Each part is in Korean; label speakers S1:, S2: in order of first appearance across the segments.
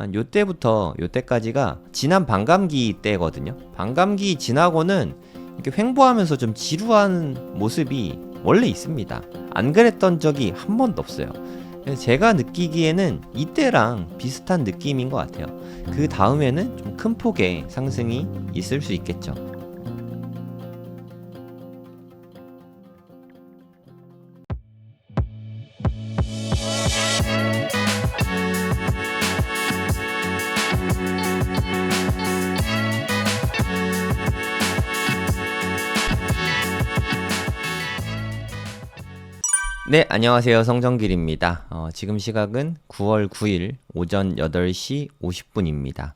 S1: 한 요때까지가 지난 반감기 때거든요. 반감기 지나고는 이렇게 횡보하면서 좀 지루한 모습이 원래 있습니다. 안 그랬던 적이 한 번도 없어요. 그래서 제가 느끼기에는 이때랑 비슷한 느낌인 것 같아요. 그 다음에는 좀 큰 폭의 상승이 있을 수 있겠죠. 네, 안녕하세요. 성정길입니다. 지금 시각은 9월 9일 오전 8시 50분입니다.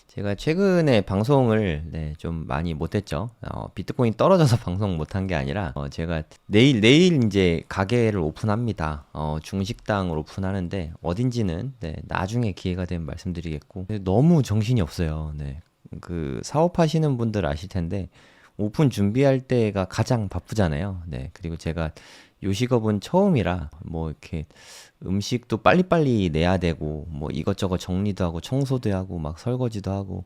S1: 제가 최근에 방송을 좀 많이 못했죠. 비트코인 떨어져서 방송 못한 게 아니라 제가 내일 이제 가게를 오픈합니다. 중식당을 오픈하는데 어딘지는 나중에 기회가 되면 말씀드리겠고, 너무 정신이 없어요. 그 사업하시는 분들 아실 텐데 오픈 준비할 때가 가장 바쁘잖아요. 그리고 제가 요식업은 처음이라 뭐 이렇게 음식도 빨리빨리 내야 되고 뭐 이것저것 정리도 하고 청소도 하고 막 설거지도 하고,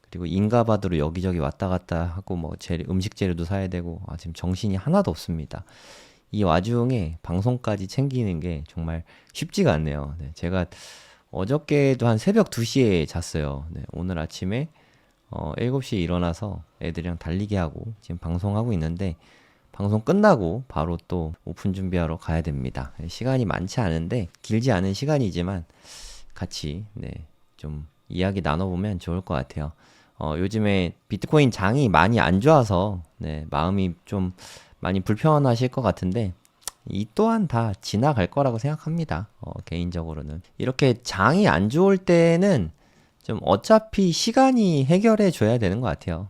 S1: 그리고 인가받으러 여기저기 왔다 갔다 하고 뭐 음식 재료도 사야 되고, 지금 정신이 하나도 없습니다. 이 와중에 방송까지 챙기는 게 정말 쉽지가 않네요. 제가 어저께도 한 새벽 2시에 잤어요. 오늘 아침에 7시에 일어나서 애들이랑 달리기 하고 지금 방송하고 있는데, 방송 끝나고 바로 또 오픈 준비하러 가야 됩니다. 시간이 많지 않은데, 길지 않은 시간이지만 같이 좀 이야기 나눠보면 좋을 것 같아요. 요즘에 비트코인 장이 많이 안 좋아서 마음이 좀 많이 불편하실 것 같은데, 이 또한 다 지나갈 거라고 생각합니다. 개인적으로는 이렇게 장이 안 좋을 때는 좀 어차피 시간이 해결해 줘야 되는 것 같아요.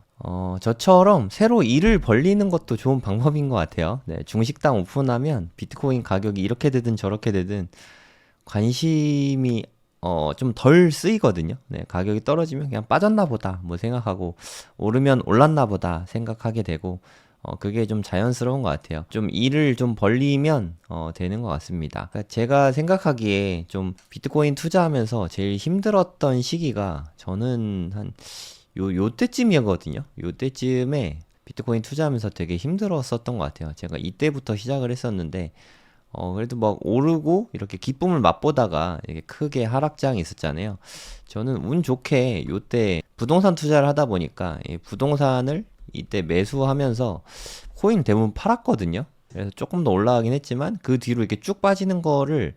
S1: 저처럼 새로 일을 벌리는 것도 좋은 방법인 것 같아요. 중식당 오픈하면 비트코인 가격이 이렇게 되든 저렇게 되든 관심이 좀 덜 쓰이거든요. 가격이 떨어지면 그냥 빠졌나 보다 뭐 생각하고, 오르면 올랐나 보다 생각하게 되고, 그게 좀 자연스러운 것 같아요. 좀 일을 좀 벌리면 되는 것 같습니다. 그러니까 제가 생각하기에 좀 비트코인 투자하면서 제일 힘들었던 시기가, 저는 한 요때쯤이거든요. 요때쯤에 비트코인 투자하면서 되게 힘들었었던 것 같아요. 제가 이때부터 시작을 했었는데, 그래도 막 오르고 이렇게 기쁨을 맛보다가 이게 크게 하락장이 있었잖아요. 저는 운 좋게 요때 부동산 투자를 하다 보니까 이 부동산을 이때 매수하면서 코인 대부분 팔았거든요. 그래서 조금 더 올라가긴 했지만 그 뒤로 이렇게 쭉 빠지는 거를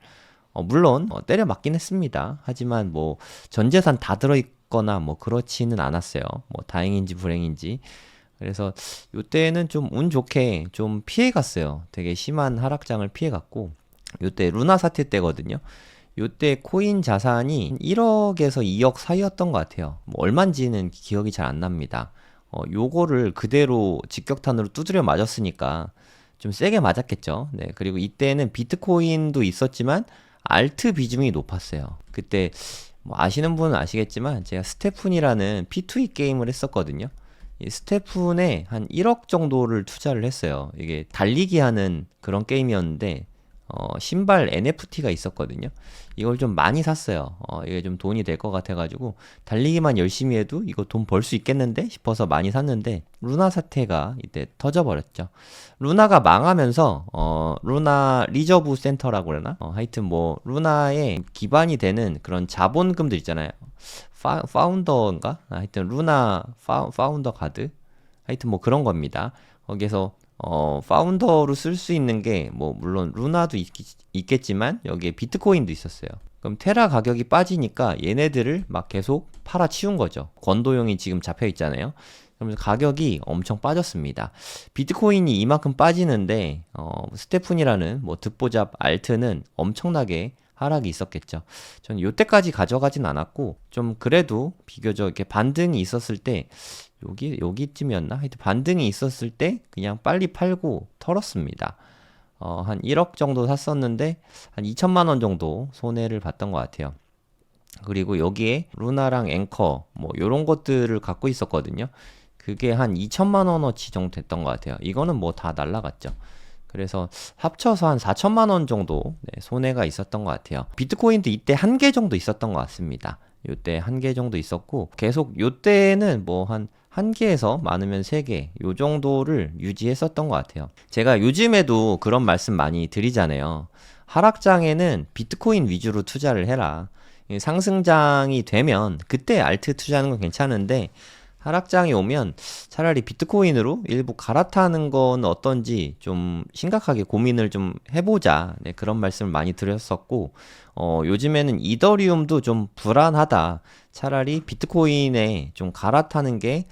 S1: 물론 때려 맞긴 했습니다. 하지만 뭐 전 재산 다 들어있거나 뭐 그렇지는 않았어요. 뭐 다행인지 불행인지. 그래서 요때는 좀 운 좋게 좀 피해갔어요. 되게 심한 하락장을 피해갔고, 요때 루나 사태 때거든요. 요때 코인 자산이 1억에서 2억 사이였던 것 같아요. 뭐 얼만지는 기억이 잘 안 납니다. 요거를 그대로 직격탄으로 두드려 맞았으니까 좀 세게 맞았겠죠. 그리고 이때는 비트코인도 있었지만 알트 비중이 높았어요. 그때 뭐 아시는 분은 아시겠지만 제가 스테푼이라는 P2E 게임을 했었거든요. 이 스테푼에 한 1억 정도를 투자를 했어요. 이게 달리기 하는 그런 게임이었는데 신발 NFT가 있었거든요. 이걸 좀 많이 샀어요. 이게 좀 돈이 될 것 같아가지고 달리기만 열심히 해도 이거 돈 벌 수 있겠는데 싶어서 많이 샀는데, 루나 사태가 이때 터져버렸죠. 루나가 망하면서 루나 리저브 센터라고 그러나? 하여튼 뭐 루나의 기반이 되는 그런 자본금들 있잖아요. 파운더인가? 하여튼 루나 파운더 가드? 하여튼 뭐 그런 겁니다. 거기에서 파운더로 쓸 수 있는 게 뭐 물론 루나도 있겠지만 여기에 비트코인도 있었어요. 그럼 테라 가격이 빠지니까 얘네들을 막 계속 팔아치운 거죠. 권도용이 지금 잡혀 있잖아요. 그러면서 가격이 엄청 빠졌습니다. 비트코인이 이만큼 빠지는데 스테푼이라는 뭐 듣보잡 알트는 엄청나게 하락이 있었겠죠. 저는 요때까지 가져가진 않았고, 좀 그래도 비교적 이렇게 반등이 있었을 때, 여기쯤이었나? 하여튼 반등이 있었을 때 그냥 빨리 팔고 털었습니다. 한 1억 정도 샀었는데 한 2천만 원 정도 손해를 봤던 것 같아요. 그리고 여기에 루나랑 앵커 뭐 요런 것들을 갖고 있었거든요. 그게 한 2천만 원어치 정도 됐던 것 같아요. 이거는 뭐 다 날라갔죠. 그래서 합쳐서 한 4천만 원 정도 손해가 있었던 것 같아요. 비트코인도 이때 한 개 정도 있었던 것 같습니다. 요때 한 개 정도 있었고 계속 요때는 뭐 한 개에서 많으면 세 개, 요 정도를 유지했었던 것 같아요. 제가 요즘에도 그런 말씀 많이 드리잖아요. 하락장에는 비트코인 위주로 투자를 해라. 상승장이 되면 그때 알트 투자하는 건 괜찮은데 하락장이 오면 차라리 비트코인으로 일부 갈아타는 건 어떤지 좀 심각하게 고민을 좀 해보자. 네, 그런 말씀을 많이 드렸었고, 요즘에는 이더리움도 좀 불안하다. 차라리 비트코인에 좀 갈아타는 게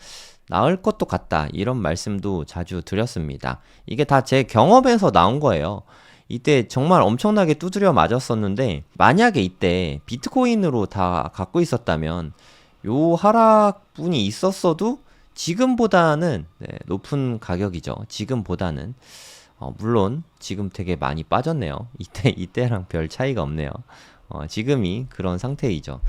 S1: 나을 것도 같다. 이런 말씀도 자주 드렸습니다. 이게 다 제 경험에서 나온 거예요. 이때 정말 엄청나게 두드려 맞았었는데, 만약에 이때 비트코인으로 다 갖고 있었다면, 요 하락분이 있었어도 지금보다는 네, 높은 가격이죠. 지금보다는 물론 지금 되게 많이 빠졌네요. 이때랑 별 차이가 없네요. 지금이 그런 상태이죠.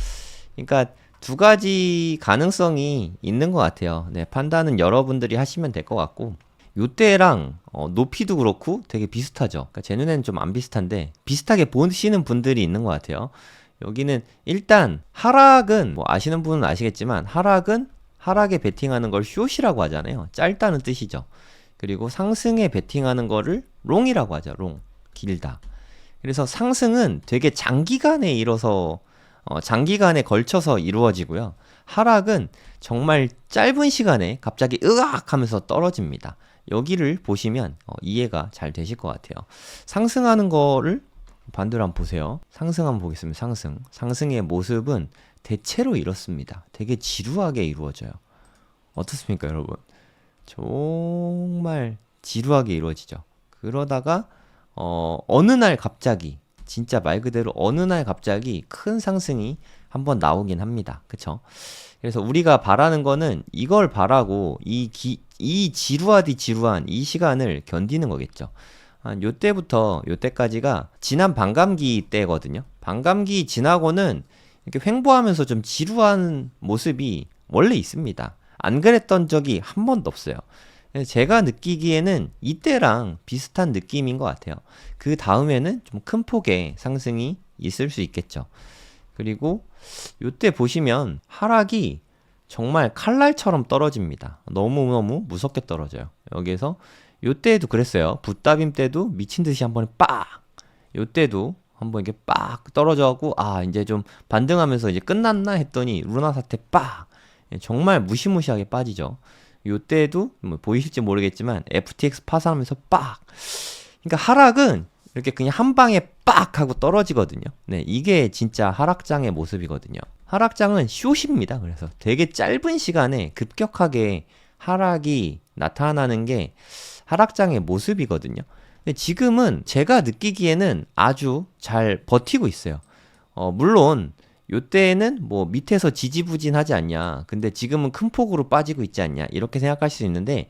S1: 그러니까 두 가지 가능성이 있는 것 같아요. 네, 판단은 여러분들이 하시면 될 것 같고 요때랑 높이도 그렇고 되게 비슷하죠. 그러니까 제 눈에는 좀 안 비슷한데 비슷하게 보시는 분들이 있는 것 같아요. 여기는 일단 하락은 뭐 아시는 분은 아시겠지만 하락은 하락에 베팅하는 걸 숏이라고 하잖아요. 짧다는 뜻이죠. 그리고 상승에 베팅하는 거를 롱이라고 하죠. 롱. 길다. 그래서 상승은 되게 장기간에 장기간에 걸쳐서 이루어지고요. 하락은 정말 짧은 시간에 갑자기 으악 하면서 떨어집니다. 여기를 보시면 이해가 잘 되실 것 같아요. 상승하는 거를 반대로 한번 보세요. 상승 한번 보겠습니다. 상승의 모습은 대체로 이렇습니다. 되게 지루하게 이루어져요. 어떻습니까, 여러분? 정말 지루하게 이루어지죠. 그러다가 어느 날 갑자기 진짜 말 그대로 어느 날 갑자기 큰 상승이 한번 나오긴 합니다. 그쵸? 그래서 우리가 바라는 거는 이걸 바라고 이 지루한 이 시간을 견디는 거겠죠. 한 요때부터 요때까지가 지난 반감기 때거든요. 반감기 지나고는 이렇게 횡보하면서 좀 지루한 모습이 원래 있습니다. 안 그랬던 적이 한 번도 없어요. 제가 느끼기에는 이때랑 비슷한 느낌인 것 같아요. 그 다음에는 좀 큰 폭의 상승이 있을 수 있겠죠. 그리고 요때 보시면 하락이 정말 칼날처럼 떨어집니다. 너무너무 무섭게 떨어져요. 여기에서 요때도 그랬어요. 붓다빔 때도 미친 듯이 한 번에 빡! 요때도 한번 이렇게 빡 떨어져갖고 아 이제 좀 반등하면서 이제 끝났나 했더니 루나 사태 빡! 정말 무시무시하게 빠지죠. 요때도 뭐 보이실지 모르겠지만 FTX 파산하면서 빡! 그러니까 하락은 이렇게 그냥 한 방에 빡! 하고 떨어지거든요. 네, 이게 진짜 하락장의 모습이거든요. 하락장은 숏입니다. 그래서 되게 짧은 시간에 급격하게 하락이 나타나는 게 하락장의 모습이거든요. 근데 지금은 제가 느끼기에는 아주 잘 버티고 있어요. 물론 요때는 뭐 밑에서 지지부진하지 않냐. 근데 지금은 큰 폭으로 빠지고 있지 않냐. 이렇게 생각할 수 있는데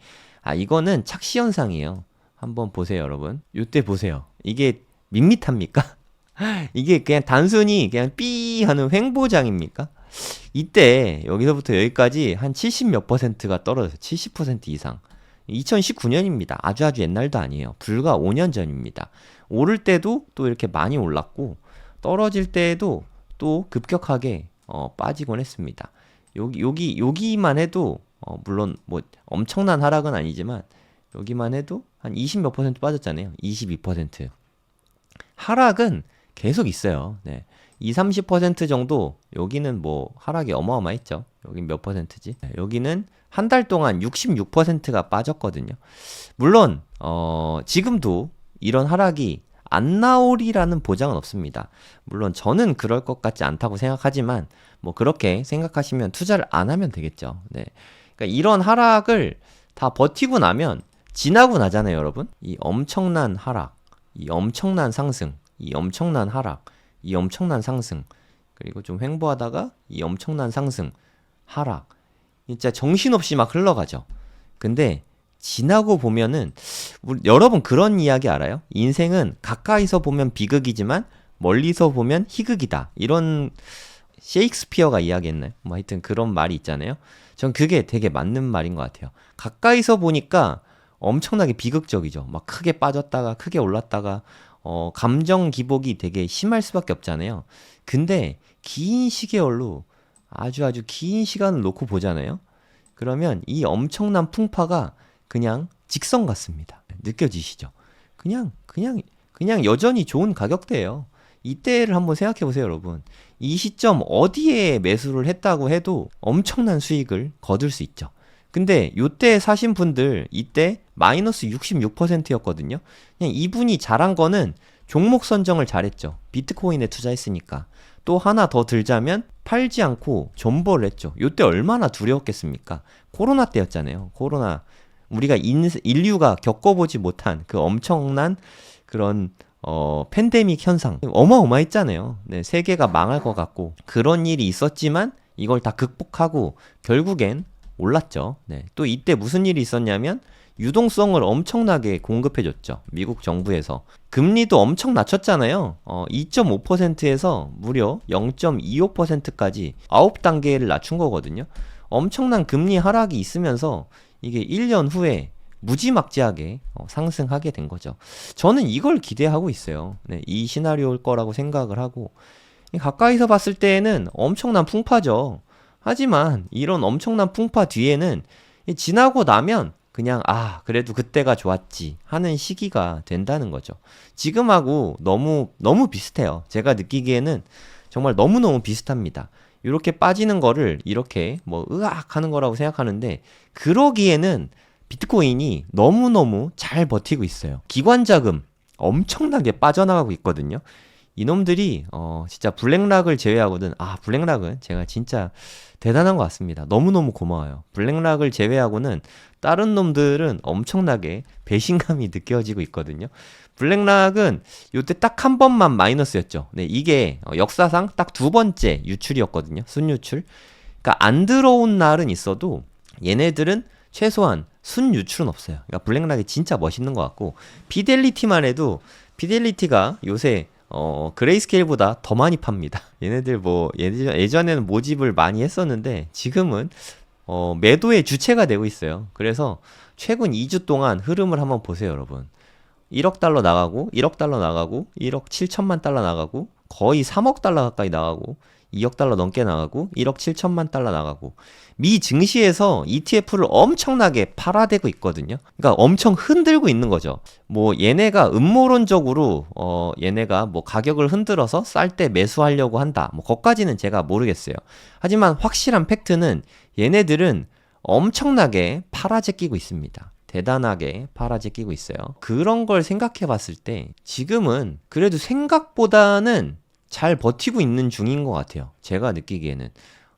S1: 이거는 착시 현상이에요. 한번 보세요, 여러분. 요때 보세요. 이게 밋밋합니까? 이게 그냥 단순히 그냥 삐 하는 횡보장입니까? 이때 여기서부터 여기까지 한 70 몇 퍼센트가 떨어졌어요. 70% 이상. 2019년입니다. 아주 옛날도 아니에요. 불과 5년 전입니다. 오를 때도 또 이렇게 많이 올랐고 떨어질 때에도 또 급격하게 빠지곤 했습니다. 여기만 해도 물론 뭐 엄청난 하락은 아니지만 여기만 해도 한 20 몇 퍼센트 빠졌잖아요. 22%. 하락은 계속 있어요. 네. 20, 30% 정도 여기는 뭐 하락이 어마어마했죠. 여긴 몇 퍼센트지? 여기는 한 달 동안 66%가 빠졌거든요. 물론 지금도 이런 하락이 안 나오리라는 보장은 없습니다. 물론 저는 그럴 것 같지 않다고 생각하지만 뭐 그렇게 생각하시면 투자를 안 하면 되겠죠. 네. 그러니까 이런 하락을 다 버티고 나면 지나고 나잖아요, 여러분. 이 엄청난 하락, 이 엄청난 상승, 이 엄청난 하락, 이 엄청난 상승, 그리고 좀 횡보하다가 이 엄청난 상승, 하락. 진짜 정신없이 막 흘러가죠. 근데 지나고 보면은 여러분 그런 이야기 알아요? 인생은 가까이서 보면 비극이지만 멀리서 보면 희극이다. 이런 셰익스피어가 이야기했나요? 뭐 하여튼 그런 말이 있잖아요. 전 그게 되게 맞는 말인 것 같아요. 가까이서 보니까 엄청나게 비극적이죠. 막 크게 빠졌다가 크게 올랐다가 감정 기복이 되게 심할 수밖에 없잖아요. 근데 긴 시계열로 아주 긴 시간을 놓고 보잖아요. 그러면 이 엄청난 풍파가 그냥 직선 같습니다. 느껴지시죠? 그냥 여전히 좋은 가격대예요. 이때를 한번 생각해 보세요, 여러분. 이 시점 어디에 매수를 했다고 해도 엄청난 수익을 거둘 수 있죠. 근데 요때 사신 분들 이때 마이너스 66%였거든요. 그냥 이분이 잘한 거는 종목 선정을 잘했죠. 비트코인에 투자했으니까. 또 하나 더 들자면 팔지 않고 존버를 했죠. 요때 얼마나 두려웠겠습니까? 코로나 때였잖아요. 코로나. 우리가 인류가 겪어보지 못한 그 엄청난 그런 팬데믹 현상 어마어마했잖아요. 네, 세계가 망할 것 같고 그런 일이 있었지만 이걸 다 극복하고 결국엔 올랐죠. 네, 또 이때 무슨 일이 있었냐면 유동성을 엄청나게 공급해줬죠. 미국 정부에서. 금리도 엄청 낮췄잖아요. 2.5%에서 무려 0.25%까지 9단계를 낮춘 거거든요. 엄청난 금리 하락이 있으면서 이게 1년 후에 무지막지하게 상승하게 된 거죠. 저는 이걸 기대하고 있어요. 네, 이 시나리오일 거라고 생각을 하고 가까이서 봤을 때에는 엄청난 풍파죠. 하지만 이런 엄청난 풍파 뒤에는 지나고 나면 그냥 그래도 그때가 좋았지 하는 시기가 된다는 거죠. 지금하고 너무 비슷해요. 제가 느끼기에는 정말 너무너무 비슷합니다. 이렇게 빠지는 거를 이렇게 뭐 으악 하는 거라고 생각하는데 그러기에는 비트코인이 너무너무 잘 버티고 있어요. 기관 자금 엄청나게 빠져나가고 있거든요. 이놈들이 진짜 블랙락을 제외하고는 블랙락은 제가 진짜 대단한 것 같습니다. 너무너무 고마워요. 블랙락을 제외하고는 다른 놈들은 엄청나게 배신감이 느껴지고 있거든요. 블랙락은 요때 딱 한 번만 마이너스였죠. 네, 이게 역사상 딱 두 번째 유출이었거든요. 순유출. 그러니까 안 들어온 날은 있어도 얘네들은 최소한 순유출은 없어요. 그러니까 블랙락이 진짜 멋있는 것 같고 피델리티만 해도 피델리티가 요새 그레이스케일보다 더 많이 팝니다. 얘네들 뭐 예전에는 모집을 많이 했었는데 지금은 매도의 주체가 되고 있어요. 그래서 최근 2주 동안 흐름을 한번 보세요, 여러분. 1억 달러 나가고 1억 달러 나가고 1억 7천만 달러 나가고 거의 3억 달러 가까이 나가고 2억 달러 넘게 나가고 1억 7천만 달러 나가고 미 증시에서 ETF를 엄청나게 팔아대고 있거든요. 그러니까 엄청 흔들고 있는 거죠. 뭐 얘네가 음모론적으로 얘네가 뭐 가격을 흔들어서 쌀 때 매수하려고 한다. 뭐 거기까지는 제가 모르겠어요. 하지만 확실한 팩트는 얘네들은 엄청나게 팔아제끼고 있습니다. 대단하게 팔아제끼고 있어요. 그런 걸 생각해 봤을 때 지금은 그래도 생각보다는 잘 버티고 있는 중인 것 같아요. 제가 느끼기에는.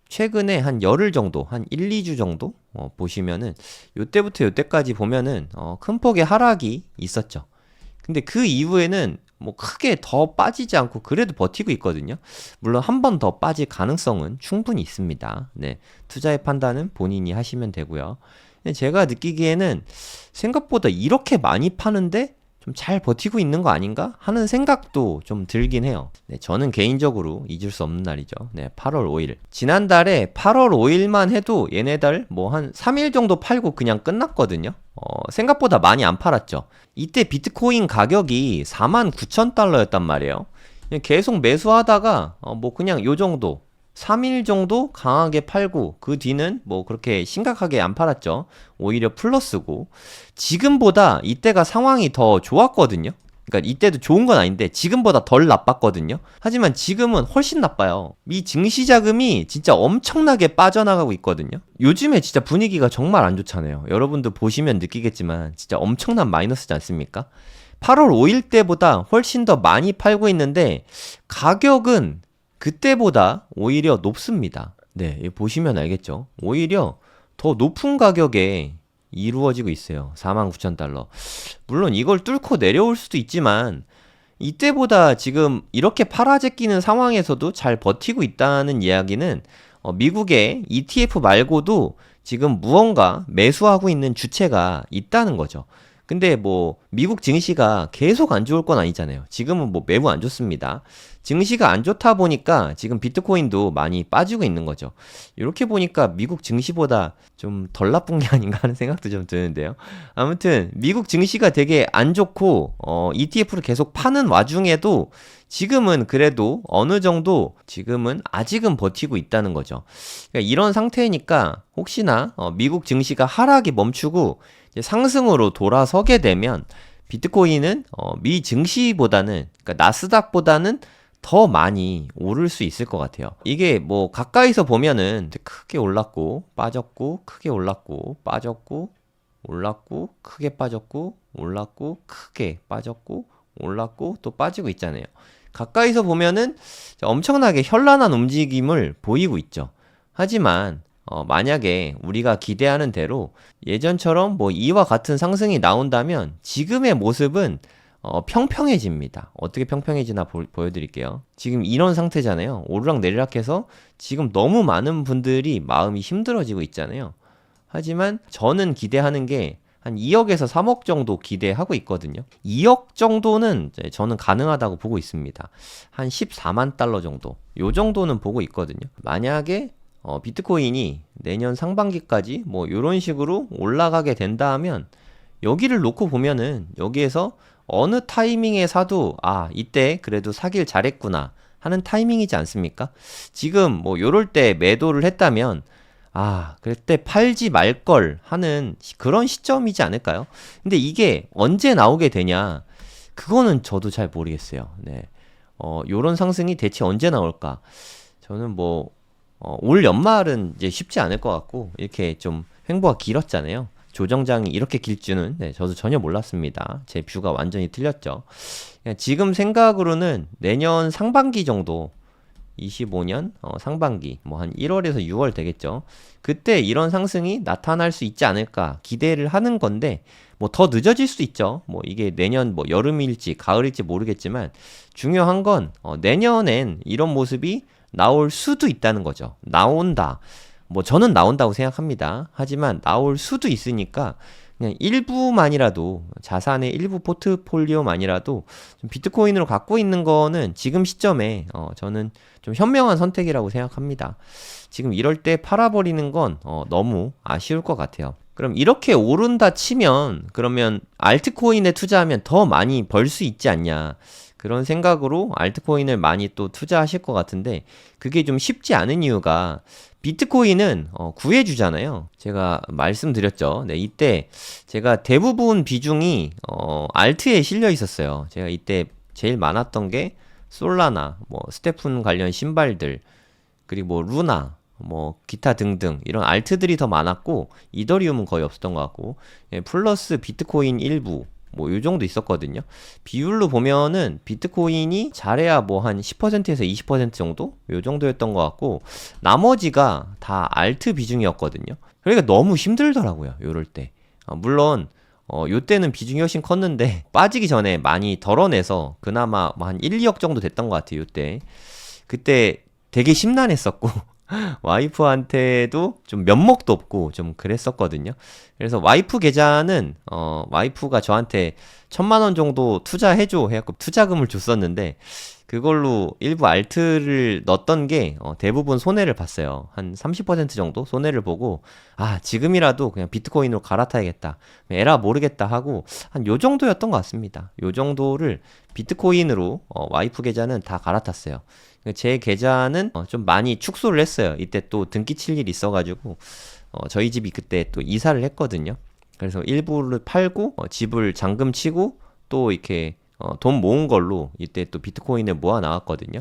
S1: 최근에 한 열흘 정도, 한 1, 2주 정도 보시면은 요때부터 요때까지 보면은 큰 폭의 하락이 있었죠. 근데 그 이후에는 뭐 크게 더 빠지지 않고 그래도 버티고 있거든요. 물론 한 번 더 빠질 가능성은 충분히 있습니다. 네, 투자의 판단은 본인이 하시면 되고요. 근데 제가 느끼기에는 생각보다 이렇게 많이 파는데 좀 잘 버티고 있는 거 아닌가 하는 생각도 좀 들긴 해요. 네, 저는 개인적으로 잊을 수 없는 날이죠. 네, 8월 5일. 지난달에 8월 5일만 해도 얘네들 뭐 한 3일 정도 팔고 그냥 끝났거든요. 생각보다 많이 안 팔았죠. 이때 비트코인 가격이 49,000달러였단 말이에요. 계속 매수하다가 뭐 그냥 요 정도 3일 정도 강하게 팔고 그 뒤는 뭐 그렇게 심각하게 안 팔았죠. 오히려 플러스고 지금보다 이때가 상황이 더 좋았거든요. 그러니까 이때도 좋은 건 아닌데 지금보다 덜 나빴거든요. 하지만 지금은 훨씬 나빠요. 이 증시 자금이 진짜 엄청나게 빠져나가고 있거든요. 요즘에 진짜 분위기가 정말 안 좋잖아요. 여러분도 보시면 느끼겠지만 진짜 엄청난 마이너스지 않습니까? 8월 5일 때보다 훨씬 더 많이 팔고 있는데 가격은 그때보다 오히려 높습니다. 네, 보시면 알겠죠. 오히려 더 높은 가격에 이루어지고 있어요. 49,000달러. 물론 이걸 뚫고 내려올 수도 있지만 이때보다 지금 이렇게 팔아제끼는 상황에서도 잘 버티고 있다는 이야기는 미국의 ETF 말고도 지금 무언가 매수하고 있는 주체가 있다는 거죠. 근데 뭐 미국 증시가 계속 안 좋을 건 아니잖아요. 지금은 뭐 매우 안 좋습니다. 증시가 안 좋다 보니까 지금 비트코인도 많이 빠지고 있는 거죠. 이렇게 보니까 미국 증시보다 좀 덜 나쁜 게 아닌가 하는 생각도 좀 드는데요. 아무튼 미국 증시가 되게 안 좋고 ETF를 계속 파는 와중에도 지금은 그래도 어느 정도 지금은 아직은 버티고 있다는 거죠. 그러니까 이런 상태니까 혹시나 미국 증시가 하락이 멈추고 이제 상승으로 돌아서게 되면 비트코인은 미 증시보다는 그러니까 나스닥보다는 더 많이 오를 수 있을 것 같아요. 이게 뭐 가까이서 보면은 크게 올랐고 빠졌고 크게 올랐고 빠졌고 올랐고 크게 빠졌고 올랐고 크게 빠졌고 올랐고 또 빠지고 있잖아요. 가까이서 보면은 엄청나게 현란한 움직임을 보이고 있죠. 하지만 만약에 우리가 기대하는 대로 예전처럼 뭐 이와 같은 상승이 나온다면 지금의 모습은 평평해집니다. 어떻게 평평해지나 보여드릴게요. 지금 이런 상태잖아요. 오르락내리락해서 지금 너무 많은 분들이 마음이 힘들어지고 있잖아요. 하지만 저는 기대하는 게 한 2억에서 3억 정도 기대하고 있거든요. 2억 정도는 저는 가능하다고 보고 있습니다. 한 14만 달러 정도. 요 정도는 보고 있거든요. 만약에 비트코인이 내년 상반기까지 뭐 요런 식으로 올라가게 된다 하면 여기를 놓고 보면은 여기에서 어느 타이밍에 사도 이때 그래도 사길 잘했구나 하는 타이밍이지 않습니까? 지금 뭐 요럴 때 매도를 했다면 그때 팔지 말 걸 하는 그런 시점이지 않을까요? 근데 이게 언제 나오게 되냐? 그거는 저도 잘 모르겠어요. 네. 요런 상승이 대체 언제 나올까? 저는 뭐 올 연말은 이제 쉽지 않을 것 같고 이렇게 좀 횡보가 길었잖아요. 조정장이 이렇게 길 줄은 저도 전혀 몰랐습니다. 제 뷰가 완전히 틀렸죠. 지금 생각으로는 내년 상반기 정도 25년 상반기 뭐 한 1월에서 6월 되겠죠. 그때 이런 상승이 나타날 수 있지 않을까 기대를 하는 건데 뭐 더 늦어질 수도 있죠. 뭐 이게 내년 뭐 여름일지 가을일지 모르겠지만 중요한 건 내년엔 이런 모습이 나올 수도 있다는 거죠. 나온다. 뭐 저는 나온다고 생각합니다. 하지만 나올 수도 있으니까 그냥 일부만이라도 자산의 일부 포트폴리오만이라도 좀 비트코인으로 갖고 있는 거는 지금 시점에 저는 좀 현명한 선택이라고 생각합니다. 지금 이럴 때 팔아버리는 건 너무 아쉬울 것 같아요. 그럼 이렇게 오른다 치면 그러면 알트코인에 투자하면 더 많이 벌 수 있지 않냐. 그런 생각으로 알트코인을 많이 또 투자하실 것 같은데 그게 좀 쉽지 않은 이유가 비트코인은 구해주잖아요. 제가 말씀드렸죠. 네, 이때 제가 대부분 비중이 알트에 실려 있었어요. 제가 이때 제일 많았던 게 솔라나, 뭐 스테픈 관련 신발들, 그리고 뭐 루나, 뭐 기타 등등 이런 알트들이 더 많았고 이더리움은 거의 없었던 것 같고 플러스 비트코인 일부 뭐 요 정도 있었거든요. 비율로 보면은 비트코인이 잘해야 뭐 한 10%에서 20% 정도? 요 정도였던 것 같고 나머지가 다 알트 비중이었거든요. 그러니까 너무 힘들더라고요. 요럴 때. 물론 요 때는 비중이 훨씬 컸는데 빠지기 전에 많이 덜어내서 그나마 뭐 한 1, 2억 정도 됐던 것 같아요. 요때. 그때 되게 심란했었고 와이프한테도 좀 면목도 없고 좀 그랬었거든요. 그래서 와이프 계좌는 와이프가 저한테 1,000만 원 정도 투자해줘 해갖고 투자금을 줬었는데 그걸로 일부 알트를 넣었던 게 대부분 손해를 봤어요. 한 30% 정도 손해를 보고 지금이라도 그냥 비트코인으로 갈아타야겠다. 에라 모르겠다 하고 한 요 정도였던 것 같습니다. 요 정도를 비트코인으로 와이프 계좌는 다 갈아탔어요. 제 계좌는 좀 많이 축소를 했어요. 이때 또 등기 칠 일이 있어가지고 저희 집이 그때 또 이사를 했거든요. 그래서 일부를 팔고 집을 잠금 치고 또 이렇게 돈 모은 걸로 이때 또 비트코인을 모아 나왔거든요.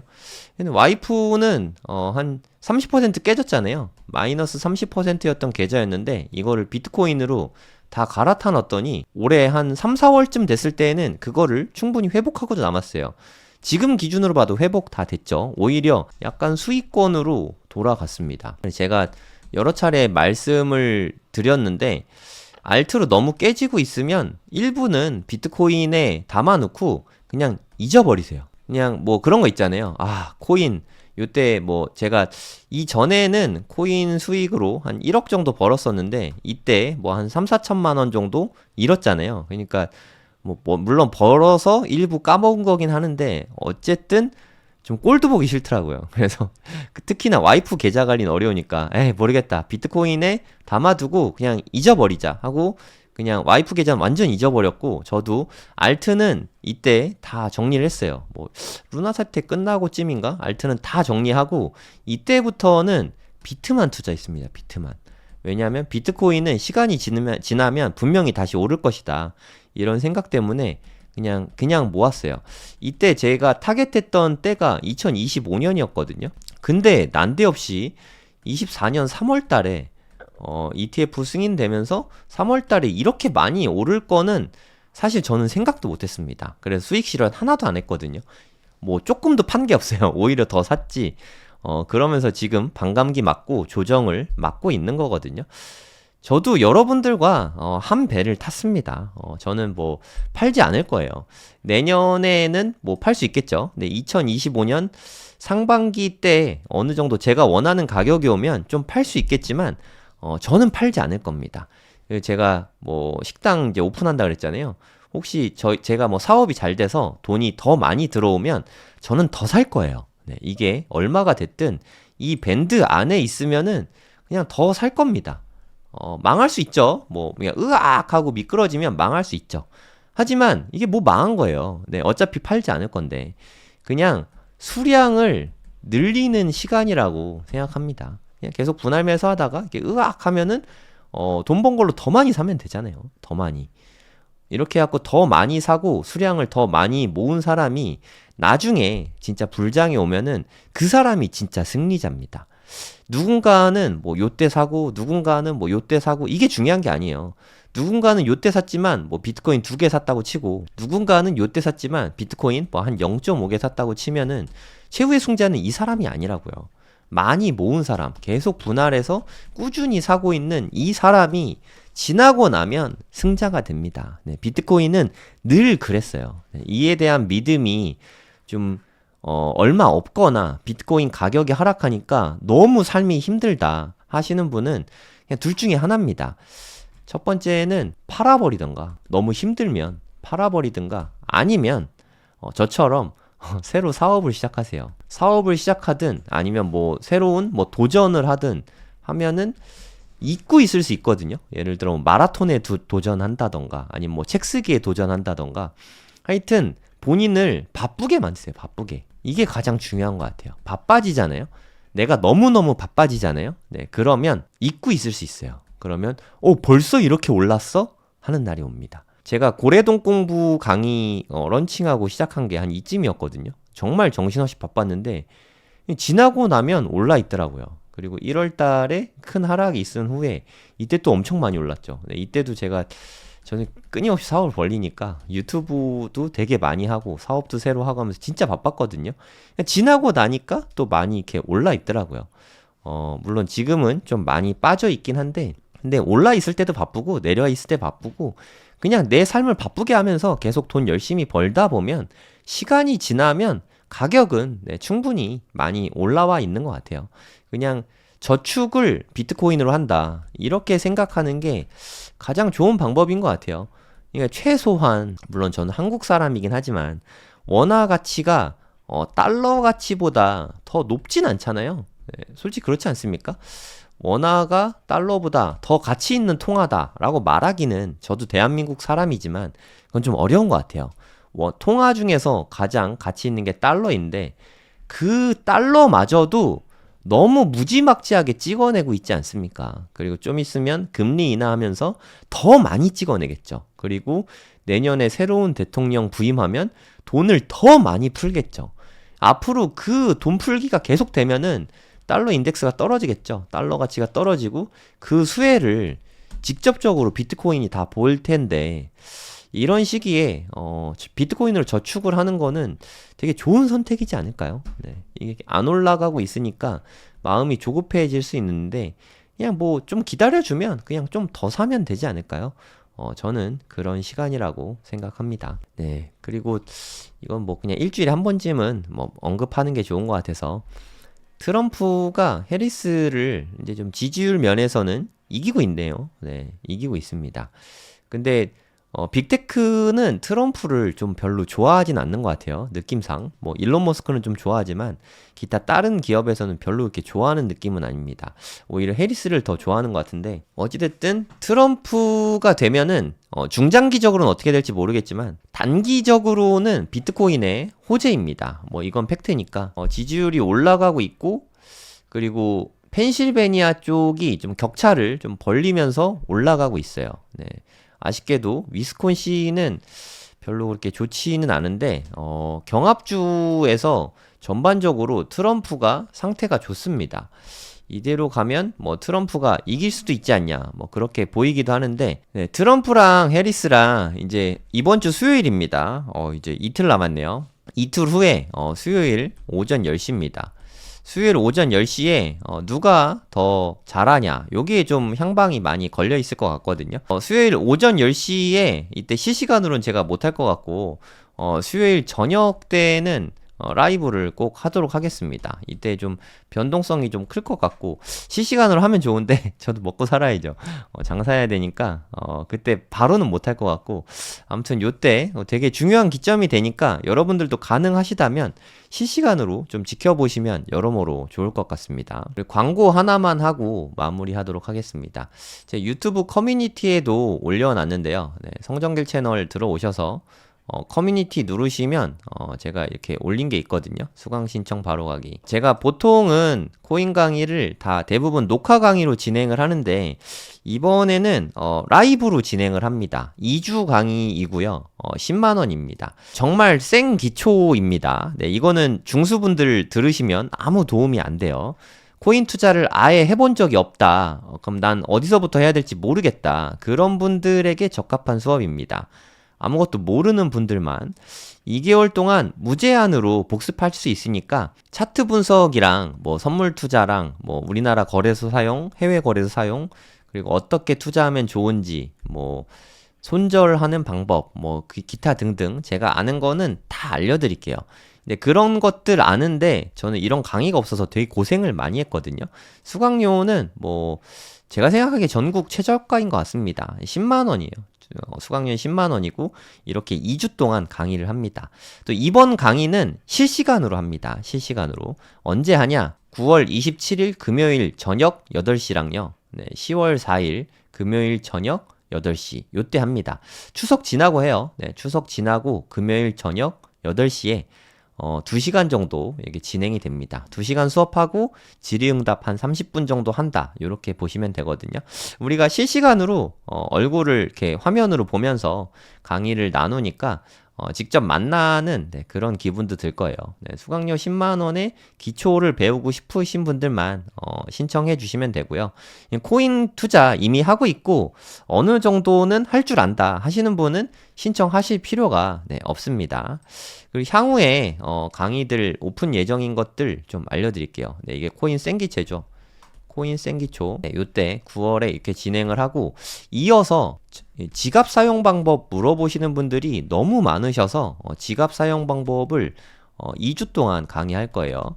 S1: 근데 와이프는 한 30% 깨졌잖아요. 마이너스 30%였던 계좌였는데 이거를 비트코인으로 다 갈아타 놨더니 올해 한 3, 4월쯤 됐을 때에는 그거를 충분히 회복하고도 남았어요. 지금 기준으로 봐도 회복 다 됐죠. 오히려 약간 수익권으로 돌아갔습니다. 제가 여러 차례 말씀을 드렸는데 알트로 너무 깨지고 있으면 일부는 비트코인에 담아놓고 그냥 잊어버리세요. 그냥 뭐 그런 거 있잖아요. 코인 요때 뭐 제가 이전에는 코인 수익으로 한 1억 정도 벌었었는데 이때 뭐 한 3, 4천만 원 정도 잃었잖아요. 그러니까 물론 벌어서 일부 까먹은 거긴 하는데 어쨌든 좀 꼴도 보기 싫더라고요. 그래서 특히나 와이프 계좌 관리는 어려우니까 에이 모르겠다. 비트코인에 담아두고 그냥 잊어버리자 하고 그냥 와이프 계좌는 완전 잊어버렸고 저도 알트는 이때 다 정리를 했어요. 뭐 루나 사태 끝나고 쯤인가? 알트는 다 정리하고 이때부터는 비트만 투자했습니다. 비트만. 왜냐하면 비트코인은 시간이 지나면 분명히 다시 오를 것이다. 이런 생각 때문에 그냥 모았어요. 이때 제가 타겟했던 때가 2025년이었거든요. 근데 난데없이 24년 3월 달에 ETF 승인되면서 3월 달에 이렇게 많이 오를 거는 사실 저는 생각도 못 했습니다. 그래서 수익 실현 하나도 안 했거든요. 뭐 조금도 판 게 없어요. 오히려 더 샀지. 그러면서 지금 반감기 맞고 조정을 맞고 있는 거거든요. 저도 여러분들과 한 배를 탔습니다. 저는 뭐 팔지 않을 거예요. 내년에는 뭐 팔 수 있겠죠. 근데 2025년 상반기 때 어느 정도 제가 원하는 가격이 오면 좀 팔 수 있겠지만 저는 팔지 않을 겁니다. 제가 뭐 식당 이제 오픈한다 그랬잖아요. 혹시 제가 뭐 사업이 잘 돼서 돈이 더 많이 들어오면 저는 더 살 거예요. 네, 이게 얼마가 됐든 이 밴드 안에 있으면은 그냥 더 살 겁니다. 망할 수 있죠. 뭐 그냥 으악 하고 미끄러지면 망할 수 있죠. 하지만 이게 뭐 망한 거예요. 네, 어차피 팔지 않을 건데 그냥 수량을 늘리는 시간이라고 생각합니다. 그냥 계속 분할 매수하다가 이렇게 으악 하면은 돈 번 걸로 더 많이 사면 되잖아요. 더 많이. 이렇게 해갖고 더 많이 사고 수량을 더 많이 모은 사람이 나중에 진짜 불장이 오면은 그 사람이 진짜 승리자입니다. 누군가는 뭐 요때 사고 누군가는 뭐 요때 사고 이게 중요한 게 아니에요. 누군가는 요때 샀지만 뭐 비트코인 2개 샀다고 치고 누군가는 요때 샀지만 비트코인 뭐 한 0.5개 샀다고 치면은 최후의 승자는 이 사람이 아니라고요. 많이 모은 사람, 계속 분할해서 꾸준히 사고 있는 이 사람이 지나고 나면 승자가 됩니다. 네, 비트코인은 늘 그랬어요. 네, 이에 대한 믿음이 좀 얼마 없거나 비트코인 가격이 하락하니까 너무 삶이 힘들다 하시는 분은 그냥 둘 중에 하나입니다. 첫 번째는 팔아버리던가 너무 힘들면 팔아버리든가 아니면 저처럼 새로 사업을 시작하세요. 사업을 시작하든 아니면 뭐 새로운 뭐 도전을 하든 하면은 잊고 있을 수 있거든요. 예를 들어 마라톤에 도전한다던가 아니면 뭐 책 쓰기에 도전한다던가 하여튼 본인을 바쁘게 만드세요. 바쁘게. 이게 가장 중요한 것 같아요. 바빠지잖아요. 내가 너무너무 바빠지잖아요. 네, 그러면 잊고 있을 수 있어요. 그러면 벌써 이렇게 올랐어? 하는 날이 옵니다. 제가 고래동 공부 강의 런칭하고 시작한 게 한 이쯤이었거든요. 정말 정신없이 바빴는데 지나고 나면 올라 있더라고요. 그리고 1월 달에 큰 하락이 있은 후에 이때 또 엄청 많이 올랐죠. 네, 이때도 저는 끊임없이 사업을 벌리니까 유튜브도 되게 많이 하고 사업도 새로 하고 하면서 진짜 바빴거든요. 지나고 나니까 또 많이 이렇게 올라 있더라고요. 물론 지금은 좀 많이 빠져 있긴 한데 근데 올라 있을 때도 바쁘고 내려 있을 때 바쁘고 그냥 내 삶을 바쁘게 하면서 계속 돈 열심히 벌다 보면 시간이 지나면 가격은 충분히 많이 올라와 있는 것 같아요. 그냥 저축을 비트코인으로 한다. 이렇게 생각하는 게 가장 좋은 방법인 것 같아요. 그러니까 최소한, 물론 저는 한국 사람이긴 하지만, 원화 가치가 달러 가치보다 더 높진 않잖아요. 네, 솔직히 그렇지 않습니까? 원화가 달러보다 더 가치 있는 통화다라고 말하기는 저도 대한민국 사람이지만 그건 좀 어려운 것 같아요. 통화 중에서 가장 가치 있는 게 달러인데 그 달러마저도 너무 무지막지하게 찍어내고 있지 않습니까? 그리고 좀 있으면 금리 인하하면서 더 많이 찍어내겠죠. 그리고 내년에 새로운 대통령 부임하면 돈을 더 많이 풀겠죠. 앞으로 그 돈 풀기가 계속되면은 달러 인덱스가 떨어지겠죠. 달러 가치가 떨어지고 그 수혜를 직접적으로 비트코인이 다 볼 텐데 이런 시기에 비트코인으로 저축을 하는 거는 되게 좋은 선택이지 않을까요? 네. 이게 안 올라가고 있으니까 마음이 조급해질 수 있는데 그냥 뭐 좀 기다려주면 그냥 좀 더 사면 되지 않을까요? 저는 그런 시간이라고 생각합니다. 네. 그리고 이건 뭐 그냥 일주일에 한 번쯤은 뭐 언급하는 게 좋은 것 같아서 트럼프가 해리스를 이제 좀 지지율 면에서는 이기고 있네요. 네. 이기고 있습니다. 근데 빅테크는 트럼프를 좀 별로 좋아하진 않는 것 같아요. 느낌상. 뭐 일론 머스크는 좀 좋아하지만 기타 다른 기업에서는 별로 이렇게 좋아하는 느낌은 아닙니다. 오히려 해리스를 더 좋아하는 것 같은데 어찌됐든 트럼프가 되면은 중장기적으로는 어떻게 될지 모르겠지만 단기적으로는 비트코인의 호재입니다. 뭐 이건 팩트니까 지지율이 올라가고 있고 그리고 펜실베니아 쪽이 좀 격차를 좀 벌리면서 올라가고 있어요. 네. 아쉽게도 위스콘신은 별로 그렇게 좋지는 않은데 경합주에서 전반적으로 트럼프가 상태가 좋습니다. 이대로 가면 뭐 트럼프가 이길 수도 있지 않냐 뭐 그렇게 보이기도 하는데 네, 트럼프랑 해리스랑 이제 이번 주 수요일입니다. 이제 이틀 남았네요. 이틀 후에 수요일 오전 10시입니다. 수요일 오전 10시에 누가 더 잘하냐 여기에 좀 향방이 많이 걸려 있을 것 같거든요. 수요일 오전 10시에 이때 실시간으로는 제가 못할 것 같고 수요일 저녁 때는 라이브를 꼭 하도록 하겠습니다. 이때 좀 변동성이 좀 클 것 같고 실시간으로 하면 좋은데 저도 먹고 살아야죠. 장사해야 되니까 그때 바로는 못할 것 같고 아무튼 요때 되게 중요한 기점이 되니까 여러분들도 가능하시다면 실시간으로 좀 지켜보시면 여러모로 좋을 것 같습니다. 그리고 광고 하나만 하고 마무리하도록 하겠습니다. 제 유튜브 커뮤니티에도 올려놨는데요. 네, 성정길 채널 들어오셔서 커뮤니티 누르시면 제가 이렇게 올린 게 있거든요. 수강 신청 바로 가기. 제가 보통은 코인 강의를 다 대부분 녹화 강의로 진행을 하는데 이번에는 라이브로 진행을 합니다. 2주 강의이고요. 10만 원입니다. 정말 생 기초입니다. 네, 이거는 중수분들 들으시면 아무 도움이 안 돼요. 코인 투자를 아예 해본 적이 없다. 그럼 난 어디서부터 해야 될지 모르겠다. 그런 분들에게 적합한 수업입니다. 아무것도 모르는 분들만 2개월 동안 무제한으로 복습할 수 있으니까 차트 분석이랑 뭐 선물 투자랑 뭐 우리나라 거래소 사용, 해외 거래소 사용, 그리고 어떻게 투자하면 좋은지, 뭐 손절하는 방법, 뭐 기타 등등 제가 아는 거는 다 알려드릴게요. 근데 그런 것들 아는데 저는 이런 강의가 없어서 되게 고생을 많이 했거든요. 수강료는 뭐 제가 생각하기에 전국 최저가인 것 같습니다. 10만 원이에요. 수강료는 10만 원이고 이렇게 2주 동안 강의를 합니다. 또 이번 강의는 실시간으로 합니다. 실시간으로. 언제 하냐? 9월 27일 금요일 저녁 8시랑요. 네, 10월 4일 금요일 저녁 8시 요때 합니다. 추석 지나고 해요. 네, 추석 지나고 금요일 저녁 8시에 2시간 정도 이게 진행이 됩니다. 2시간 수업하고 질의응답 한 30분 정도 한다. 이렇게 보시면 되거든요. 우리가 실시간으로 얼굴을 이렇게 화면으로 보면서 강의를 나누니까 직접 만나는 그런 기분도 들 거예요. 네, 수강료 10만 원에 기초를 배우고 싶으신 분들만 신청해 주시면 되고요. 코인 투자 이미 하고 있고 어느 정도는 할 줄 안다 하시는 분은 신청하실 필요가 없습니다. 그리고 향후에 강의들 오픈 예정인 것들 좀 알려드릴게요. 네, 이게 코인 생기체죠. 코인 생기초. 네, 요때 9월에 이렇게 진행을 하고 이어서 지갑 사용 방법 물어보시는 분들이 너무 많으셔서 지갑 사용 방법을 2주 동안 강의할 거예요.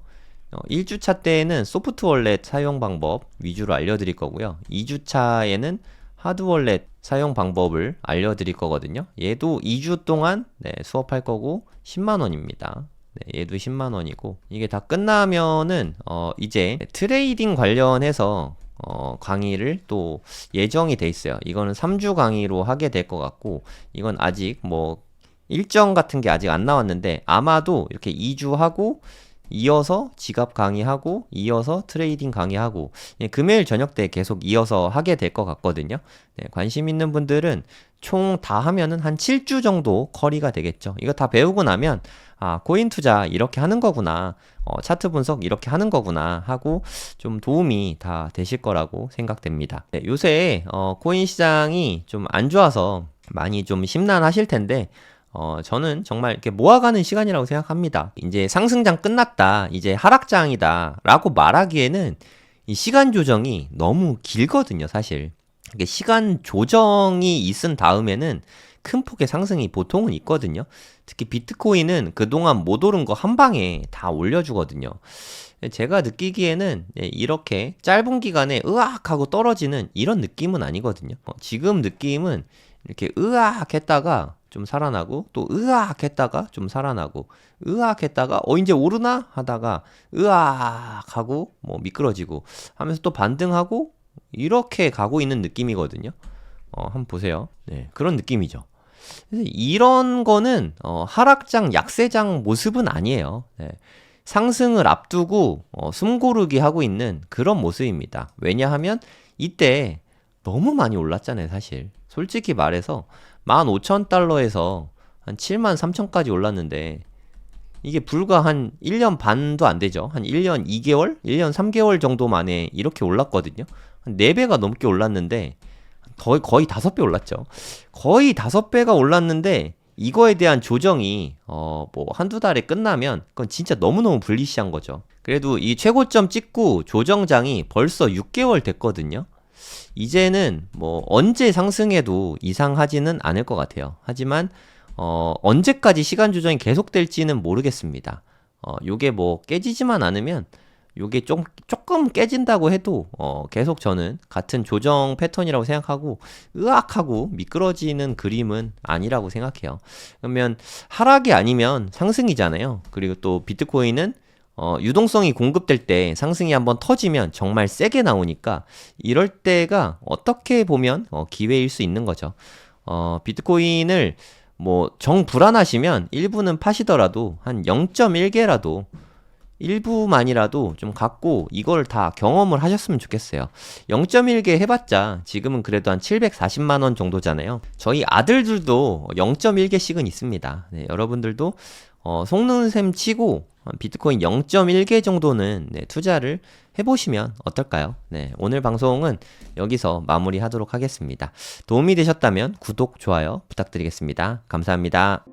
S1: 1주차 때에는 소프트 월렛 사용 방법 위주로 알려드릴 거고요. 2주차에는 하드 월렛 사용 방법을 알려드릴 거거든요. 얘도 2주 동안 수업할 거고 10만 원입니다. 네, 얘도 10만 원이고 이게 다 끝나면은 이제 트레이딩 관련해서 강의를 또 예정이 돼 있어요. 이거는 3주 강의로 하게 될 것 같고 이건 아직 뭐 일정 같은 게 아직 안 나왔는데 아마도 이렇게 2주 하고 이어서 지갑 강의하고 이어서 트레이딩 강의하고 금요일 저녁 때 계속 이어서 하게 될 것 같거든요. 네, 관심 있는 분들은 총 다 하면은 한 7주 정도 커리가 되겠죠. 이거 다 배우고 나면 코인 투자 이렇게 하는 거구나. 차트 분석 이렇게 하는 거구나 하고 좀 도움이 다 되실 거라고 생각됩니다. 네, 요새 코인 시장이 좀 안 좋아서 많이 좀 심란하실 텐데 저는 정말 이렇게 모아가는 시간이라고 생각합니다. 이제 상승장 끝났다, 이제 하락장이다 라고 말하기에는 이 시간 조정이 너무 길거든요, 사실. 이게 시간 조정이 있은 다음에는 큰 폭의 상승이 보통은 있거든요. 특히 비트코인은 그동안 못 오른 거 한 방에 다 올려주거든요. 제가 느끼기에는 이렇게 짧은 기간에 으악 하고 떨어지는 이런 느낌은 아니거든요. 지금 느낌은 이렇게 으악 했다가 좀 살아나고 또 으악 했다가 좀 살아나고 으악 했다가 이제 오르나 하다가 으악 하고 뭐 미끄러지고 하면서 또 반등하고 이렇게 가고 있는 느낌이거든요. 한번 보세요. 네, 그런 느낌이죠. 그래서 이런 거는 하락장, 약세장 모습은 아니에요. 네. 상승을 앞두고 숨고르기 하고 있는 그런 모습입니다. 왜냐하면 이때 너무 많이 올랐잖아요, 사실. 솔직히 말해서 15,000달러에서 한 73,000까지 올랐는데 이게 불과 한 1년 반도 안 되죠. 한 1년 2개월? 1년 3개월 정도 만에 이렇게 올랐거든요. 한 4배가 넘게 올랐는데 거의 5배 올랐죠. 거의 5배가 올랐는데 이거에 대한 조정이 뭐 한두 달에 끝나면 그건 진짜 너무너무 불리시한 거죠. 그래도 이 최고점 찍고 조정장이 벌써 6개월 됐거든요. 이제는 뭐 언제 상승해도 이상하지는 않을 것 같아요. 하지만 언제까지 시간 조정이 계속될지는 모르겠습니다. 요게 뭐 깨지지만 않으면 요게 조금 깨진다고 해도 계속 저는 같은 조정 패턴이라고 생각하고 으악하고 미끄러지는 그림은 아니라고 생각해요. 그러면 하락이 아니면 상승이잖아요. 그리고 또 비트코인은 유동성이 공급될 때 상승이 한번 터지면 정말 세게 나오니까 이럴 때가 어떻게 보면 기회일 수 있는 거죠. 비트코인을 뭐 정 불안하시면 일부는 파시더라도 한 0.1개라도 일부만이라도 좀 갖고 이걸 다 경험을 하셨으면 좋겠어요. 0.1개 해봤자 지금은 그래도 한 740만 원 정도잖아요. 저희 아들들도 0.1개씩은 있습니다. 네, 여러분들도 속는 셈 치고 비트코인 0.1개 정도는 네, 투자를 해보시면 어떨까요? 네, 오늘 방송은 여기서 마무리하도록 하겠습니다. 도움이 되셨다면 구독, 좋아요 부탁드리겠습니다. 감사합니다.